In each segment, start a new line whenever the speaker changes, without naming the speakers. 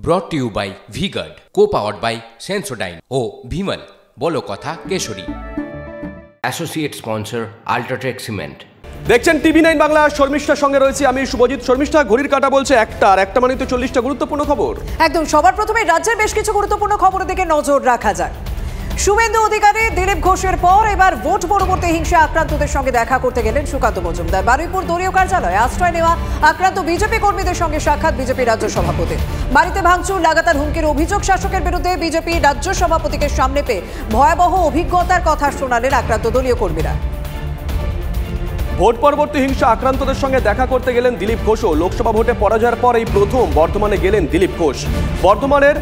ব্রট to you by VGuard, co powered by Sensodyne ও ভিমল বলো কথা কেশরী। Associate sponsor UltraTech cement.
দেখছেন টিভি9 বাংলা। শর্মিষ্ঠার সঙ্গে রয়েছে আমি শুভজিৎ। শর্মিষ্ঠা, ঘড়ির কাঁটা বলছে একটা মানে তো 40টা গুরুত্বপূর্ণ খবর।
একদম সবার প্রথমে রাজ্যের বেশ কিছু গুরুত্বপূর্ণ খবরের দিকে নজর রাখা যায়। শুভেন্দু অধিকারী, দিলীপ ঘোষের পর এবার ভোট পরবর্তী হিংসা আক্রান্তদের সঙ্গে দেখা করতে গেলেন সুকান্ত মজুমদার। বারুইপুর দলীয় কার্যালয়ে আশ্রয় নেওয়া আক্রান্ত বিজেপি কর্মীদের সঙ্গে সাক্ষাৎ বিজেপি রাজ্য সভাপতি। বাড়িতে ভাঙচুর, লাগাতার হুমকির অভিযোগ শাসকের বিরুদ্ধে বিজেপি রাজ্য সভাপতিকে সামনে পেয়ে ভয়াবহ অভিজ্ঞতার কথা শোনালেন আক্রান্ত দলীয় কর্মীরা।
ভোট পরবর্তী হিংসা আক্রান্তদের সঙ্গে দেখা করতে গেলেন দিলীপ ঘোষও। লোকসভা ভোটে পরাজয়ের পর এই প্রথম বর্ধমানে গেলেন দিলীপ ঘোষ। বর্ধমানের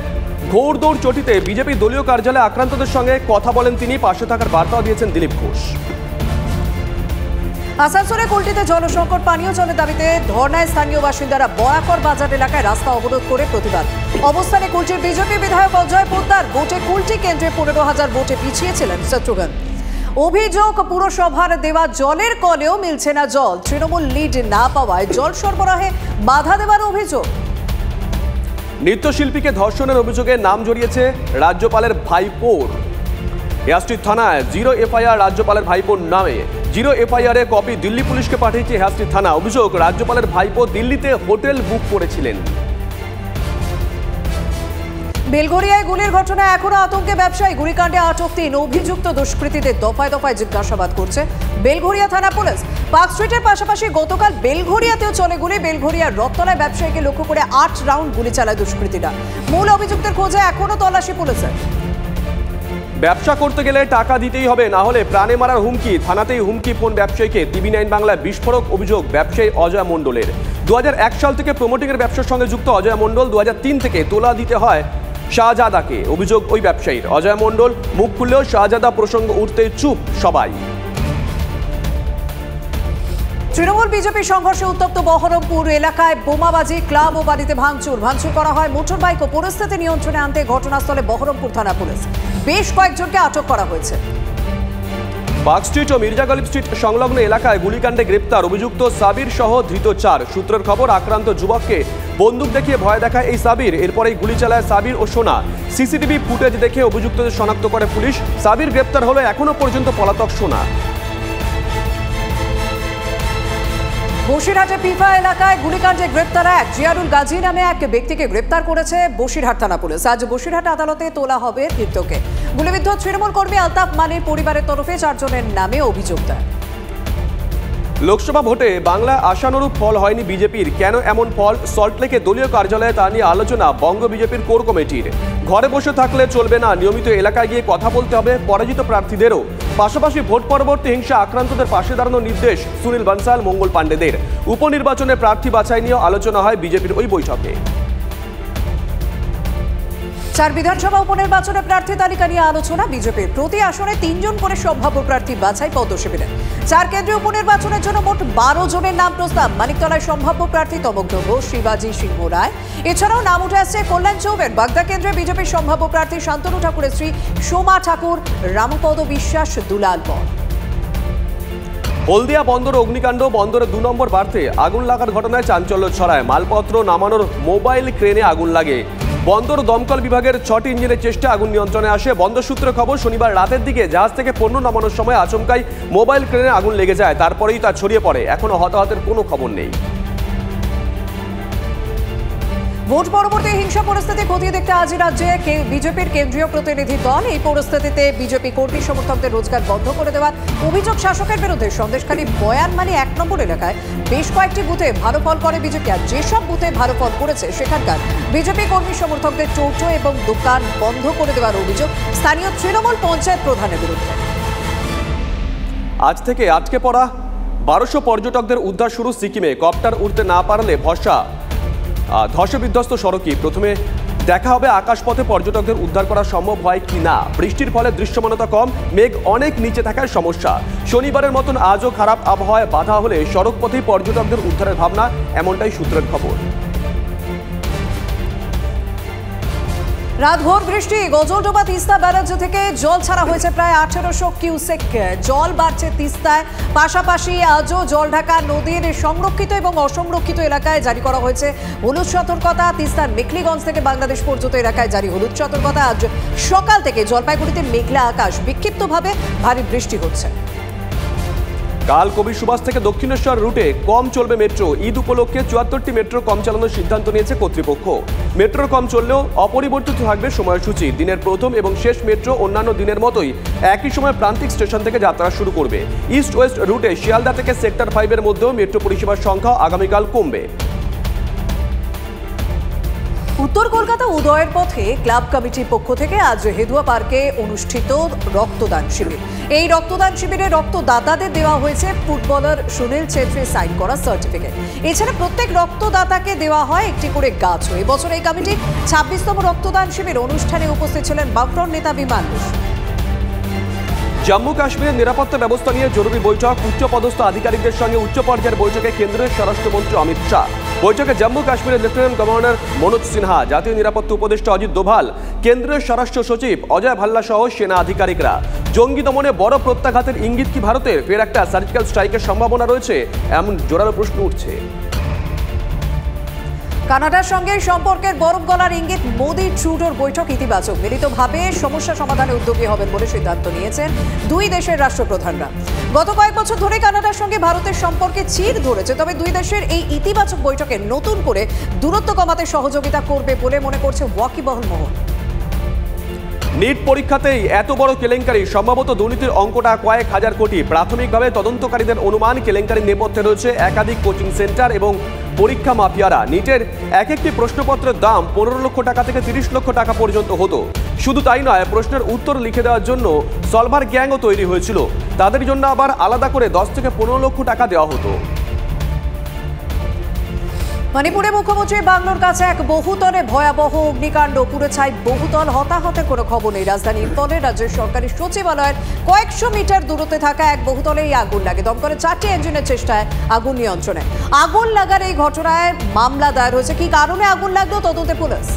ঘোড়দৌড় চটিতে বিজেপি দলীয় কার্যালয়ে আক্রান্তদের সঙ্গে কথা বলেন তিনি। পাশে থাকার বার্তাও দিয়েছেন দিলীপ ঘোষ।
আসানসোলে কুলটিতে জলসংকট, পানীয় জলের দাবিতে ধর্নায় স্থানীয় বাসিন্দারা বয়াকর বাজার এলাকায় রাস্তা অবরোধ করে প্রতিবাদ। অবস্থানে কুলটির বিজেপি বিধায়ক অজয় পোদ্দার। ভোটে কুলটি কেন্দ্রে 15,000 ভোটে পিছিয়েছিলেন শত্রুঘ্ন। অভিযোগ, পুরসভার দেওয়া জলের কলেও মিলছে না জল। তৃণমূল লিড না পাওয়ায় জল সরবরাহে বাধা দেওয়ার অভিযোগ।
নৃত্যশিল্পীকে ধর্ষণের অভিযোগে নাম জড়িয়েছে রাজ্যপালের ভাইপোর। হেয়াস্ট্রিট থানায় 0 এফআইআর রাজ্যপালের ভাইপোর নামে। 0 এফআইআর এ কপি দিল্লি পুলিশকে পাঠিয়েছে হেয়াস্ট্রিট থানা। অভিযোগ, রাজ্যপালের ভাইপো দিল্লিতে হোটেল বুক করেছিলেন।
বেলঘরিয়ায় গুলির ঘটনায় এখনো আতঙ্কে ব্যবসায়ী। গুলিকাণ্ডে আটক 3 অভিযুক্ত দুষ্কৃতীদের দফায় দফায় জিজ্ঞাসাবাদ করছে বেলঘরিয়া থানা পুলিশ। পার্ক স্ট্রিটের পাশাপাশি গতকাল বেলঘরিয়াতেও চলে গুলি। বেলঘরিয়ার রথতলায় ব্যবসায়ীকে লক্ষ্য করে 8 রাউন্ড গুলি চালায় দুষ্কৃতীরা। মূল অভিযুক্তের খোঁজে এখনো তল্লাশি পুলিশের।
ব্যবসা করতে গেলে টাকা দিতেই হবে, না হলে প্রাণে মারার হুমকি। থানাতেই হুমকি ফোন ব্যবসায়ীকে। টিভি9 বাংলায় বিস্ফোরক অভিযোগ ব্যবসায়ী অজয় মণ্ডলের। 2001 সাল থেকে প্রমোটিংয়ের ব্যবসার সঙ্গে যুক্ত অজয় মণ্ডল। 2003 থেকে তোলা দিতে হয় শাহজাদাকে। অভিযোগ ওই ব্যবসায়ীর। অজয় মণ্ডল মুখ খুললেও শাহজাদা প্রসঙ্গ উঠতে চুপ সবাই।
তৃণমূল বিজেপি সংঘর্ষে উত্তপ্ত বহরমপুর এলাকায় বোমাবাজি, ক্লাব ও বাড়িতে ভাঙচুর করা হয় মোটর বাইক ও পরিস্থিতি নিয়ন্ত্রণে আনতে ঘটনাস্থলে বহরমপুর থানা পুলিশ। বেশ কয়েকজনকে আটক করা হয়েছে।
পার্ক স্ট্রিট ও মির্জা গালিব স্ট্রিট সংলগ্ন এলাকায় গুলিকাণ্ডে গ্রেপ্তার অভিযুক্ত সাবির সহ ধৃত 4। সূত্রের খবর, আক্রান্ত যুবককে বন্দুক দেখিয়ে ভয় দেখায় এই সাবির। এরপরেই গুলি চালায় সাবির ও সোনা। সিসিটিভি ফুটেজ দেখে অভিযুক্তদের শনাক্ত করে পুলিশ। সাবির গ্রেপ্তার হলে এখনো পর্যন্ত পলাতক সোনা।
বসিরহাটে পিফা এলাকায় গুলিকাণ্ডে গ্রেপ্তার জিয়ারুল গাজী নামে এক ব্যক্তিকে গ্রেপ্তার করেছে বসিরহাট থানা পুলিশ। আজ বসিরহাট আদালতে তোলা হবে ধৃতকে। গুলিবিদ্ধ তৃণমূল কর্মী আলতাফ মানির পরিবারের তরফে 4 জনের নামে অভিযোগ দেয়।
লোকসভা ভোটে বাংলা আশানুরূপ ফল হয়নি বিজেপির। কেন এমন ফল? সল্টলেকে দলীয় কার্যালয়ে তা নিয়ে আলোচনা বঙ্গ বিজেপির কোর কমিটির। ঘরে বসে থাকলে চলবে না, নিয়মিত এলাকায় গিয়ে কথা বলতে হবে পরাজিত প্রার্থীদেরও। পাশাপাশি ভোট পরবর্তী হিংসা আক্রান্তদের পাশে দাঁড়ানোর নির্দেশ সুনীল বানসাল, মঙ্গল পাণ্ডেদের। উপনির্বাচনে প্রার্থী বাছাই নিয়েও আলোচনা হয় বিজেপির ওই বৈঠকে।
4 বিধানসভা উপনির্বাচনে প্রার্থী তালিকা নিয়ে আলোচনা বিজেপির। প্রতি আসনে 3 জন করে সম্ভাব্য প্রার্থী বাছাই পদ্মশিবিরে। 4 কেন্দ্রীয় উপনির্বাচনের জন্য মোট 12 জনের নাম প্রস্তাব। মানিকতলায় সম্ভাব্য প্রার্থী তমগ্ন ঘোষ, শিবাজি সিংহ রায়। এছাড়াও নাম উঠে আসছে কল্যাণ চৌবের। বাগদা কেন্দ্রে বিজেপির সম্ভাব্য প্রার্থী শান্তনু ঠাকুরের স্ত্রী সোমা ঠাকুর, রামপদ বিশ্বাস, দুলাল বর।
হলদিয়া বন্দর অগ্নিকাণ্ড। বন্দরে 2 নম্বর বার্থে আগুন লাগার ঘটনায় চাঞ্চল্য ছড়ায়। মালপত্র নামানোর মোবাইল ক্রেনে আগুন লাগে। বন্দর দমকল বিভাগের 6টি ইঞ্জিনের চেষ্টা আগুন নিয়ন্ত্রণে আসে। বন্দর সূত্রে খবর, শনিবার রাতের দিকে জাহাজ থেকে পণ্য নামানোর সময় আচমকাই মোবাইল ক্রেনে আগুন লেগে যায়। তারপরেই তা ছড়িয়ে পড়ে। এখনো হতাহতের কোনো খবর নেই।
ভোট পরবর্তী হিংসা পরিস্থিতি খতিয়ে দেখতে আজ রাজ্যে বিজেপির কেন্দ্রীয় প্রতিনিধি দল। এই পরিস্থিতিতে বিজেপি কর্মী সমর্থকদের রোজগার বন্ধ করে দেওয়ার অভিযোগ শাসকের বিরুদ্ধে। সন্দেশখালী বয়ানমানি 1 নম্বর এলাকায় বেশ কয়েকটি বুথে ভালো ফল করে বিজেপি। আর যেসব বুথে ভালো ফল করেছে সেখানকার বিজেপি কর্মী সমর্থকদের চৌটো এবং দোকান বন্ধ করে দেওয়ার অভিযোগ স্থানীয় তৃণমূল পঞ্চায়েত প্রধানের বিরুদ্ধে।
আজ থেকে আটকে পড়া 1200 পর্যটকদের উদ্ধার শুরু সিকিমে। কপ্টার উঠতে না পারলে ধসে বিধ্বস্ত সড়কই প্রথমে দেখা হবে আকাশপথে পর্যটকদের উদ্ধার করা সম্ভব হয় কি না। বৃষ্টির ফলে দৃশ্যমানতা কম, মেঘ অনেক নিচে থাকার সমস্যা। শনিবারের মতন আজও খারাপ আবহাওয়ায় বাধা হলে সড়ক পথেই পর্যটকদের উদ্ধারের ভাবনা, এমনটাই সূত্রের খবর।
রাতভর বৃষ্টি, গজলডোবা তিস্তা ব্যারাজ থেকে জল ছাড়া হয়েছে প্রায় 1800 কিউসেক। জল বাড়ছে তিস্তায়, পাশাপাশি আজও জলঢাকা নদীর সংরক্ষিত এবং অসংরক্ষিত এলাকায় জারি করা হয়েছে হলুদ সতর্কতা। তিস্তার মেখলিগঞ্জ থেকে বাংলাদেশ পর্যন্ত এলাকায় জারি হলুদ সতর্কতা। আজ সকাল থেকে জলপাইগুড়িতে মেঘলা আকাশ, বিক্ষিপ্তভাবে ভারী বৃষ্টি হচ্ছে।
কাল কবি সুভাষ থেকে দক্ষিণেশ্বর রুটে কম চলবে মেট্রো। ঈদ উপলক্ষে 74টি মেট্রো কম চালানোর সিদ্ধান্ত নিয়েছে কর্তৃপক্ষ। মেট্রো কম চললেও অপরিবর্তিত থাকবে সময়সূচি। দিনের প্রথম এবং শেষ মেট্রো অন্যান্য দিনের মতোই একই সময় প্রান্তিক স্টেশন থেকে যাত্রা শুরু করবে। ইস্ট ওয়েস্ট রুটে শিয়ালদা থেকে সেক্টর 5-এর মধ্যেও মেট্রো পরিষেবার সংখ্যা আগামীকাল কমবে।
উত্তর কলকাতা উদয়ের পথে ক্লাব কমিটির পক্ষ থেকে আজ হেদুয়া পার্কে অনুষ্ঠিত রক্তদান শিবির। এই রক্তদান শিবিরে রক্তদাতাদের দেওয়া হয়েছে ফুটবলার সুনীল ছেত্রীর সাইন করা সার্টিফিকেট। এছাড়া প্রত্যেক রক্তদাতাকে দেওয়া হয় একটি করে গাছও। এবছর এই কমিটির 26তম রক্তদান শিবির অনুষ্ঠানে উপস্থিত ছিলেন বামফ্রন্ট নেতা বিমান বসু।
জম্মু কাশ্মীরের নিরাপত্তা ব্যবস্থা নিয়ে জরুরি বৈঠক। উচ্চপদস্থ আধিকারিকদের সঙ্গে উচ্চ পর্যায়ের বৈঠকে কেন্দ্রীয় স্বরাষ্ট্রমন্ত্রী অমিত শাহ। বৈঠকে জম্মু কাশ্মীরের লেফটেন্যান্ট গভর্নর মনোজ সিনহা, জাতীয় নিরাপত্তা উপদেষ্টা অজিত দোভাল, কেন্দ্রীয় স্বরাষ্ট্র সচিব অজয় ভাল্লা সহ সেনা আধিকারিকরা। জঙ্গি দমনে বড় প্রত্যাঘাতের ইঙ্গিত কি ভারতের? ফের একটা সার্জিক্যাল স্ট্রাইকের সম্ভাবনা রয়েছে, এমন জোরালো প্রশ্ন উঠছে।
কানাডার সঙ্গে সম্পর্কের বরফ গলার ইঙ্গিত। মোদি ট্রুডোর বৈঠক ইতিবাচক, মিলিতভাবে সমস্যা সমাধানে উদ্যোগী হবেন বলে সিদ্ধান্ত নিয়েছেন দুই দেশের রাষ্ট্রপ্রধানরা। গত কয়েক বছর ধরে কানাডার সঙ্গে ভারতের সম্পর্কে চির ধরেছে, তবে দুই দেশের এই ইতিবাচক বৈঠকে নতুন করে দূরত্ব কমাতে সহযোগিতা করবে বলে মনে করছে ওয়াকিবহল মহল।
নিট পরীক্ষাতেই এত বড় কেলেঙ্কারি, সম্ভবত দুর্নীতির অঙ্কটা কয়েক হাজার কোটি। প্রাথমিকভাবে তদন্তকারীদের অনুমান কেলেঙ্কারির নেপথ্যে রয়েছে একাধিক কোচিং সেন্টার এবং পরীক্ষা মাফিয়ারা। নিটের এক একটি প্রশ্নপত্রের দাম 15 লক্ষ টাকা থেকে 30 লক্ষ টাকা পর্যন্ত হতো। শুধু তাই নয়, প্রশ্নের উত্তর লিখে দেওয়ার জন্য সলভার গ্যাংও তৈরি হয়েছিল। তাদের জন্য আবার আলাদা করে 10 থেকে 15 লক্ষ টাকা দেওয়া হতো।
মণিপুরে মুখ্যমন্ত্রী বাংলোর কাছে এক বহুতলে ভয়াবহ অগ্নিকাণ্ড, পুরো ছাই বহুতল। হতাহতের কোনো খবর নেই। রাজধানী ইম্ফলে রাজ্যের সরকারি সচিবালয়ের কয়েকশো মিটার দূরত্বে থাকা এক বহুতলে এই আগুন লাগে। দমকলের 4টি ইঞ্জিনের চেষ্টায় আগুন নিয়ন্ত্রণে। আগুন লাগার এই ঘটনায় মামলা দায়ের হয়েছে। কি কারণে আগুন লাগলো তদন্তে পুলিশ।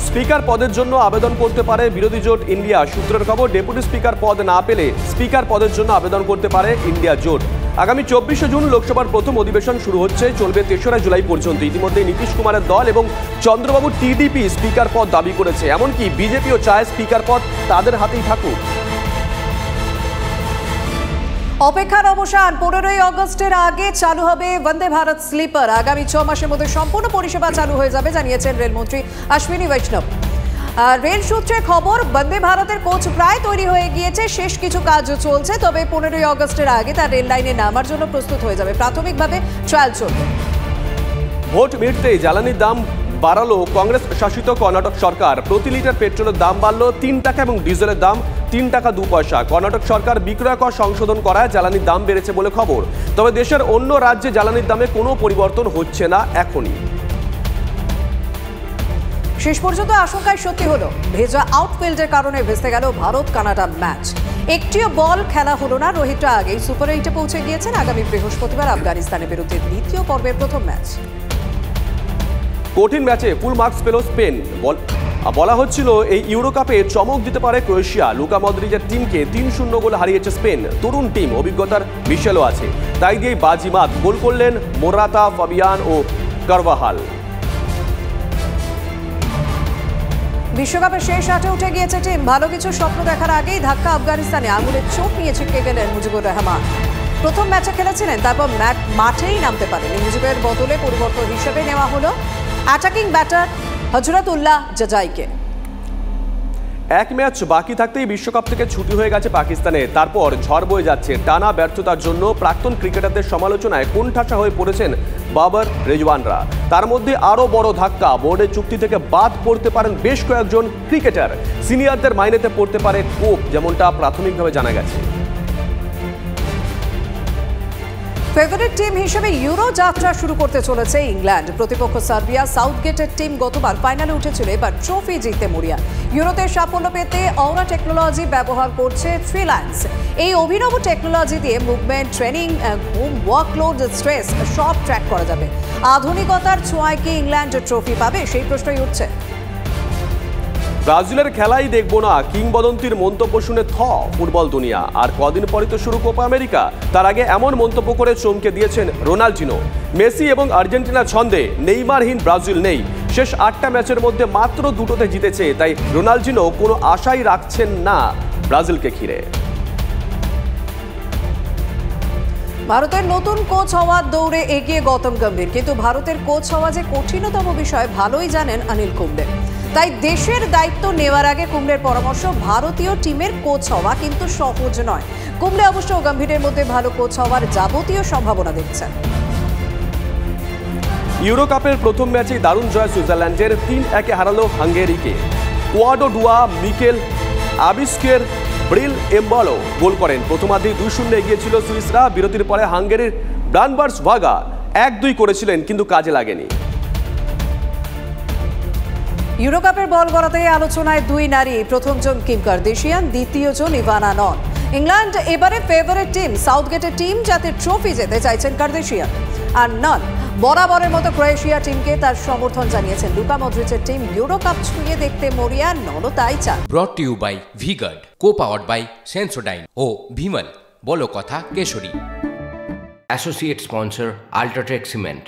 স্পিকার পদের জন্য আবেদন করতে পারে বিরোধী জোট ইন্ডিয়া। সূত্রের খবর, ডেপুটি স্পিকার পদ না পেলে স্পিকার পদের জন্য আবেদন করতে পারে ইন্ডিয়া জোট। আগামী 24শে জুন লোকসভার প্রথম অধিবেশন শুরু হচ্ছে, চলবে 3রা জুলাই পর্যন্ত। ইতিমধ্যে নীতিশ কুমারের দল এবং চন্দ্রবাবু টিডিপি স্পিকার পদ দাবি করেছে। এমনকি বিজেপিও চায় স্পিকার পদ তাদের হাতেই থাকুক।
অপেক্ষার অবসান। 15ই আগস্টের আগে চালু হবে বন্দে ভারত স্লিপার। আগামী 6 মাসের মধ্যে সম্পূর্ণ পরিষেবা চালু হয়ে যাবে, জানিয়েছেন রেলমন্ত্রী অশ্বিনী বৈষ্ণব। রেল সূত্রে খবর, বন্দে ভারতের কোচ প্রায় তৈরি হয়ে গিয়েছে, শেষ কিছু কাজও চলছে। তবে 15ই আগস্টের আগে তার রেল লাইনে নামার জন্য প্রস্তুত হয়ে যাবে। প্রাথমিকভাবে ট্রায়াল চলবে।
ভোট মিটতেই জ্বালানির দাম বাড়ালো কংগ্রেস শাসিত কর্ণাটক সরকার। প্রতি লিটার পেট্রোলের দাম বাড়লো 3 টাকা এবং ডিজেলের দাম 3 টাকা 2 পয়সা। কর্ণাটক সরকার বিক্রয় কর সংশোধন করায় জ্বালানির দাম বেড়েছে বলে খবর। তবে দেশের অন্য রাজ্যে জ্বালানির দামে কোনো পরিবর্তন হচ্ছে না এখনই।
শেষ পর্যন্ত আশঙ্কায় সত্যি হলো, ভেজা আউটফিল্ডের কারণে ভেস্তে গেল ভারত কানাডা ম্যাচ। একটিও বল খেলা হলো না। রোহিতরা আগেই সুপার 8-এ পৌঁছে গিয়েছেন। আগামী বৃহস্পতিবার আফগানিস্তানের বিরুদ্ধে দ্বিতীয় পর্বের প্রথম ম্যাচ।
কঠিন ম্যাচে ফুল মার্কস পেল স্পেন। বলা হচ্ছিল এই ইউরো কাপে চমক দিতে পারে ক্রোয়েশিয়া। লুকা মদ্রিচের টিমকে 3-0 গোলে হারিয়েছে স্পেন। তরুণ টিম, অভিজ্ঞতার মিশেলও আছে, তাই দিয়েই বাজিমাত। গোল করলেন মোরাতা, ফাবিয়ান ও কারভাহাল।
বিশ্বকাপের শেষ 8-এ উঠে গিয়েছে টিম। ভালো কিছু স্বপ্ন দেখার আগেই ধাক্কা আফগানিস্তানে। আঙুলের চোট নিয়ে ছিটকে গেলেন মুজিবুর রহমান। প্রথম ম্যাচে খেলেছিলেন, তারপর মাঠেই নামতে পারেন। মুজিবের বদলে পরিবর্তন হিসেবে নেওয়া হলো অ্যাটাকিং ব্যাটার হজরতুল্লাহ জাজাইকে।
এক ম্যাচ বাকি থাকতেই বিশ্বকাপ থেকে ছুটি হয়ে গেছে পাকিস্তানে। তারপর ঝড় বয়ে যাচ্ছে। টানা ব্যর্থতার জন্য প্রাক্তন ক্রিকেটারদের সমালোচনায় কোণঠাসা হয়ে পড়েছেন বাবর রেজওয়ানরা। তার মধ্যে আরও বড় ধাক্কা, বোর্ডের চুক্তি থেকে বাদ পড়তে পারেন বেশ কয়েকজন ক্রিকেটার। সিনিয়রদের মাইনেতে পড়তে পারে কোপ, যেমনটা প্রাথমিকভাবে জানা গেছে।
ফেভারিট টিম হিসেবে ইউরো যাত্রা শুরু করতে চলেছে ইংল্যান্ড। প্রতিপক্ষ সার্বিয়া। সাউথগেটের টিম গতবার ফাইনালে উঠেছিল, এবার ট্রফি জিততে মরিয়া। ইউরোতে সাফল্য পেতে অরা টেকনোলজি ব্যবহার করছে ফ্রিল্যান্স। এই অভিনব টেকনোলজি দিয়ে মুভমেন্ট, ট্রেনিং, ঘুম, ওয়ার্কলোড, স্ট্রেস সব ট্র্যাক করা যাবে। আধুনিকতার ছোঁয়ায় কি ইংল্যান্ড ট্রফি পাবে, সেই প্রশ্নই উঠছে।
ব্রাজিলের খেলাই দেখবো না, কিংবদন্তির মন্তব্য শুনে ফুটবল দুনিয়া। আর কদিন পরই তো শুরু কোপা আমেরিকা। তার আগে এমন মন্তব্য করে চমকে দিয়েছেন রোনাল্ডিনো। মেসি এবং আর্জেন্টিনা ছন্দে, নেইমারহীন ব্রাজিল নেই। শেষ 8টা ম্যাচের মধ্যে মাত্র 2টোতে জিতেছে, তাই রোনাল্ডিনো কোনো আশাই রাখছেন না ব্রাজিলকে ঘিরে।
ভারতের নতুন কোচ হওয়ার দৌড়ে এগিয়ে গৌতম গম্ভীর, কিন্তু ভারতের কোচ হওয়া যে কঠিনতম বিষয় ভালোই জানেন অনিল কুম্বলে। তাই দেশের দায়িত্ব নেওয়ার আগে কুম্বলের পরামর্শ, ভারতীয় টিমের কোচ হওয়া কিন্তু সহজ নয়। কুম্বলে অবশ্য গম্ভীরের মধ্যে ভালো কোচ হওয়ার যাবতীয় সম্ভাবনা দেখছেন।
ইউরো কাপের প্রথম ম্যাচেই দারুণ জয় সুইজারল্যান্ডের, 3-1 হারালো হাঙ্গেরিকে। কোয়াডো ডুয়া মিকেল আবিস্কের ব্রিল এমবলো গোল করেন। প্রথমার্ধে 2-0 এগিয়ে ছিল সুইসরা। বিরতির পরে হাঙ্গেরির ব্রানবার্স ভাগা 1-2 করেছিলেন, কিন্তু কাজে লাগেনি।
ইউরো কাপের বল গড়াতে আলোচনায় 2 নারী, প্রথমজন কিম কার্দাশিয়ান, দ্বিতীয়জন ইভানা নন। ইংল্যান্ড এবারে ফেভারিট টিম, সাউথগেটের টিম যাতে ট্রফি যেতে চাইছেন কার্দাশিয়ান। আর নন বরাবরের মতো ক্রোয়েশিয়া টিমকে তার সমর্থন জানিয়েছেন। লুকা মডরিচের টিম ইউরো কাপ ছুঁয়ে দেখতে মরিয়া, ননও তাই চান।
Brought to you by VGuard, কো পাওয়ার্ড বাই সেন্সোডাইন ও ভিমল, বলো কথা কেশরী। Associate sponsor UltraTech cement.